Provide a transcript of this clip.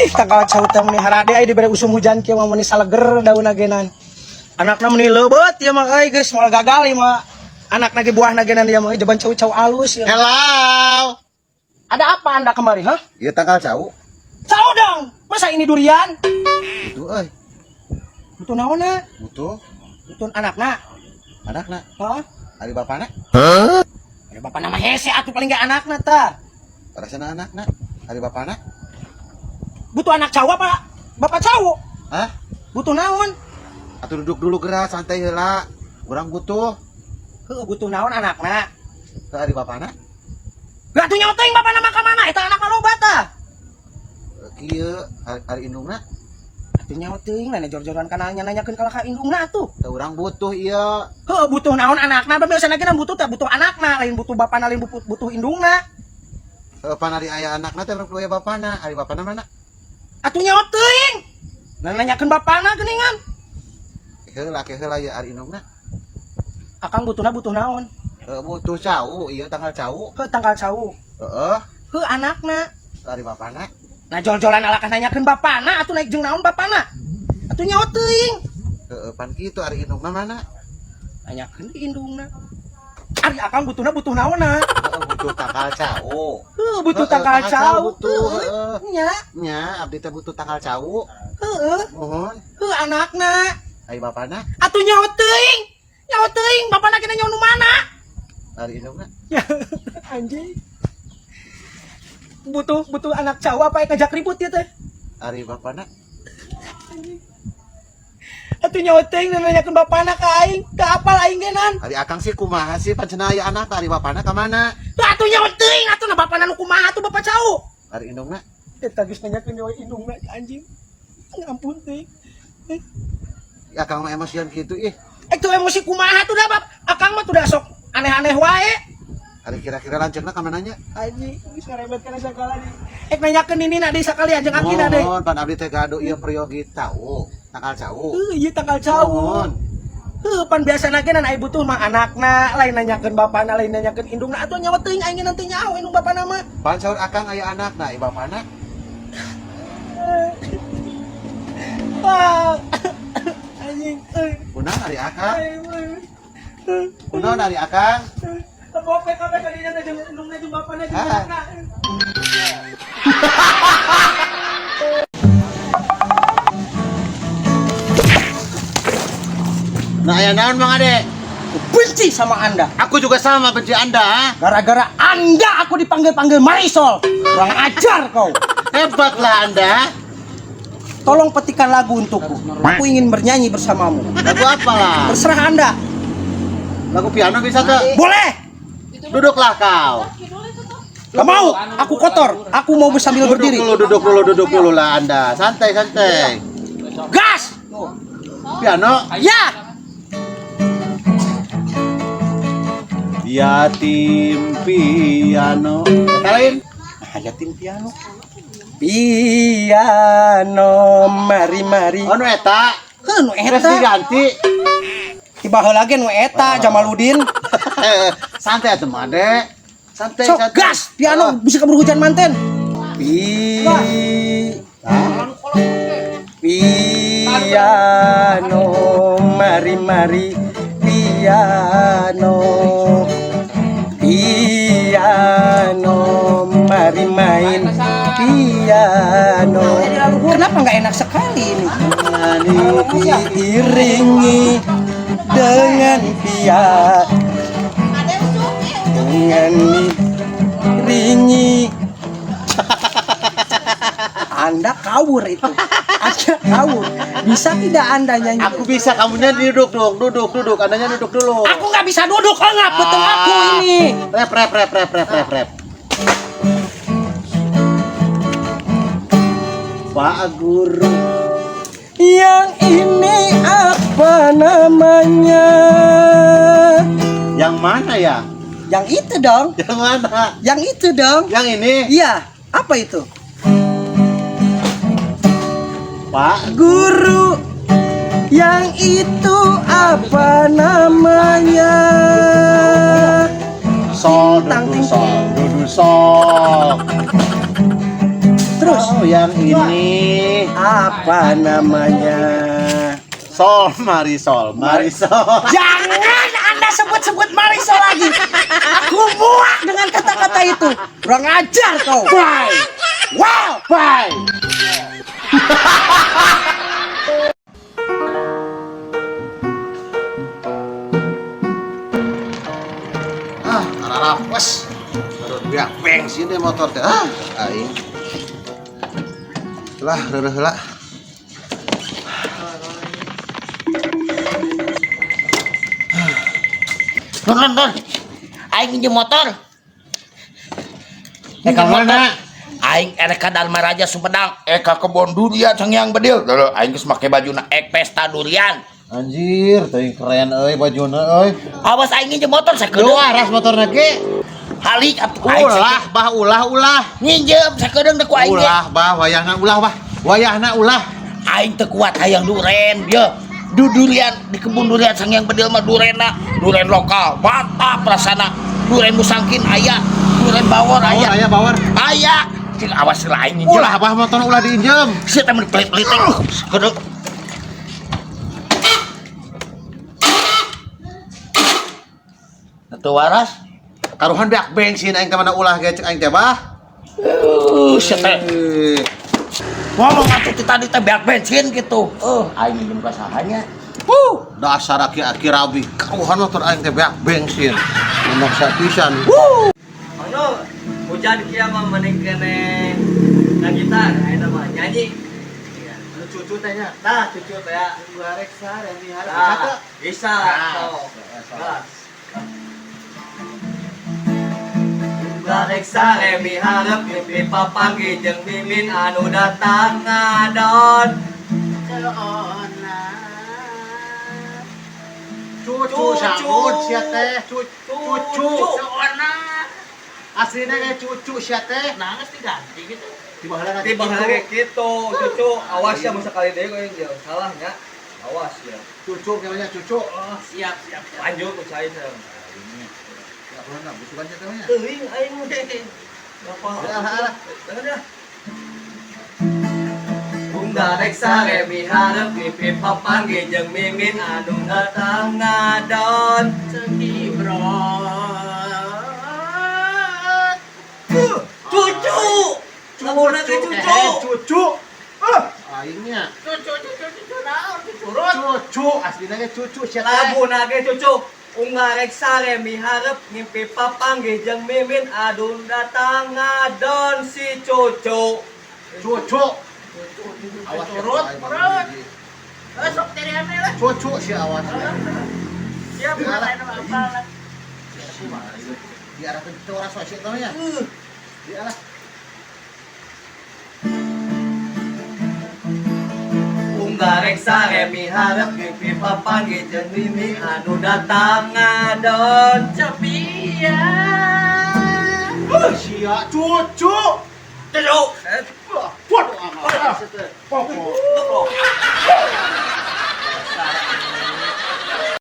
Tanggal cauta meni harade ai dibere usum hujan kieu mah meni saleger daun agenan. Anakna meni leubeut ieu mah euy geus moal gagal ieu mah. Anakna ge buahna agenan ieu mah jaban cau-cau alus ya. Hello. Ada apa Anda kemari, hah? Ieu tanggal cau. Cau dong. Masa ini durian? Itu euy. Butuh naonna? Butuh Butuh anakna. anakna. Hah? Ari bapana? Ada bapak nama hese atuh paling gak anakna tah. Parasana anakna. Ari bapana? Butuh anak cau apa? Bapak cau? Hah? Butuh naon? Atuh duduk dulu geura santai heula. Urang butuh. Heuh, butuh naon anakna? Ke ari bapana? Gak tuh nyoteng bapak nama ka mana? Eta anakna loba tah. Kieu ari indungna. Atuh nyoteng lain jor-joran kana nanyakeun ka indungna atuh. Teu urang butuh ieu. Heuh, butuh naon anakna? Biasana ge butuh teh butuh anakna, lain butuh bapana, lain butuh indungna. Pan ari aya anakna teh urang aya bapana. Ari bapana mana? Atuh nyawa teuing. Nanyakeun bapana geuningan. Heula ya ari indungna. Akang butuh naon? Butuh cau, ieu tanggal cau. Heuh, tanggal cau. Heeh. Heuh, anakna. Ari bapana. Nah jol-jolan alakan nanyakeun bapana atuh naik jeung naon bapana. Atuh nyawa teuing. Pan kitu ari indungna mana? Nanyakeun di indungna. Ari akang butuh naonna? Butuh tanggal cau. Heuh, butuh tanggal cau. Butuh. Nya. Nya, abdi teh butuh tanggal cau. Heuh. Mohon. Heuh, anakna. Ari bapana. Atuh nyawa teuing. Nyawa teuing bapana kena nyawa nu mana? Ari indungna. Ya, anjing. Butuh anak cau apa yang ngajak ribut ya teh? Ari bapana. Atuh nyawa teuing nanyakeun bapana ka aing, ka apal aing genan. Ari akang sih kumaha sih pan cenah aya anak ari bapana ka mana? Atuh nyawa teuing atuh na bapana nu kumaha atuh bapak cau. Ari indungna. Eta geus nanyakeun nyawa indungna anjing. Ngampun teuing. Akang mah emosian kitu ih. Itu emosi kumaha tuh dah bab. Akang mah tuh dah sok aneh-aneh wae. Ari kira-kira lanceukna ka mananya? Anjing, geus ngarebet kana sakala di. Nanyakeun nini di sakali jeung akina deui. Mohon pan abdi teh gado ieu priyogi tau. Tanggal cau. Ieu tanggal cau. Mohon. Pan biasana ge nan aya butuh mah anakna, lain nanyakeun bapana, lain nanyakeun indungna atuh nyawa teuing aing nanti nyaho indung bapana mah. Pan saur akang aya anakna, i bapana. Anjing, Kunaon ari akang? Kunaon ari akang? Tebok we kabeh kadinya teh jeung indungna jeung bapana jeung anakna. Nah, aya naon Mang Ade? Benci sama Anda. Aku juga sama benci Anda, ha? Gara-gara Anda aku dipanggil-panggil Marisol. Kurang ajar kau. Hebatlah Anda. Tolong petikan lagu untukku. Aku ingin bernyanyi bersamamu. Lagu apa lah? Terserah Anda. Lagu piano bisa ke? Boleh. Duduklah kau. Gak mau. Aku kotor. Aku mau sambil berdiri. Duduk dulu lah Anda. Santai. Gas. Piano. Ya. Yatim piano. Kata lain. Yatim piano. Piano, mari. Oh, nu eta. Nu Terus eta. diganti. Tiba lagi nu eta Jamaludin. Santai atuh Mang Ade. Santai. Sok gas. Piano bisa keburu hujan manten. Piano, mari. Piano, mari main piano. Kenapa nggak enak sekali ini? Diiringi dengan ringi. Anda kawur itu. Anda kawur. Bisa tidak Anda nyanyi? Aku bisa, kamunya duduk dong. Duduk. Andanya duduk dulu. Aku nggak bisa duduk, enggak betul aku ini. Rap. Pak Guru. Yang ini apa namanya? Yang mana ya? Yang itu dong. Yang mana? Yang itu dong. Yang ini? Iya, apa itu? Pak Guru. Yang itu apa namanya? Sol, Tang, dudu ting, sol. terus. Oh, yang ini Apa namanya? Sol Marisol. Jangan Anda sebut-sebut Marisol lagi. Aku muak dengan kata-kata itu. Kurang ajar kau. Bye. Wow. Bye. Arah wes. Terus biak bensin deh motor teh. Aing. Lah, reureuh heula. Non. Aing minjem motor. Ka mana? Aing erek ka Dharma Raja Sumedang. Ka kebon durian yang bedil. Lho, aing geus make bajuna pesta durian. Anjir, teuing keren euy bajuna euy. Awas aing minjem motor Duh, sakedeung. aras motorna ge. Halik atuh aing Ulah. minjem sakedeung deuk ku aing ge. Ulah, wayahna ulah, Wayahna ulah. Aing teu kuat hayang duren ye. Durian di kebun durian yang bedil mah duren lokal. Mantap rasana. Duren musangkin aya, duren bawor aya. Aya. Cing awas lah aing minjem. Ulah, motor ulah diinjem. Sia teh mun pelit-pelit teh. Sakedeung. Atuh waras. Taruhan beak bensin aing teh mana ulah ge cek aing teh bah. Sia teh. Ngomong atuh tadi teh beak bensin gitu. Aing minjem ka sahanya. Dasar aki-aki rabi. Kauhan motor aing teh beak bensin. Memaksa pisan. Ono hujan kia mah mending kene ngagitar eta mah nyanyi. Anu cucu teh nya. Tah cucu teh ya. Dua reksa dan dihara. Tah bisa. Garek sare miharep mimpi papanggi jeung mimin anu datang ngadon. Cucu sabun sia teh. Cucu. Aslinya kayak cucu sia teh. Nah, geus diganti gitu. Tiba lagi gitu, cucu awas ya masa kali deui kau yang salahnya. Awas ya. Cucu namanya cucu. Siap. Lanjut ku cai sareng. Ya pernah busukan sia teh nya. Teuing aing teh. Apa? Alah. Dah. Garek sare miharep mimpi papanggi jeung mimin anu datang ngadon cekibron. Cucu. Lamun teh cucu. Cucu. Aingnya. Cucu naon Cucu aslinya ge cucu sia teh. Labuna ge cucu. Garek sare miharep mimpi papanggi jeung mimin anu datang ngadon si cucu. Cucu. Awas turut. Sok teriannya lah. Cucu sia awas. Siap lain apa. Diarahkeun ke orang sosial teh nya. Dialah. Garek sare miharep mimpi papanggi jeung mimin anu datang ngadon cepian. Sia cucu. Cucu. Waduh amat. Pokok.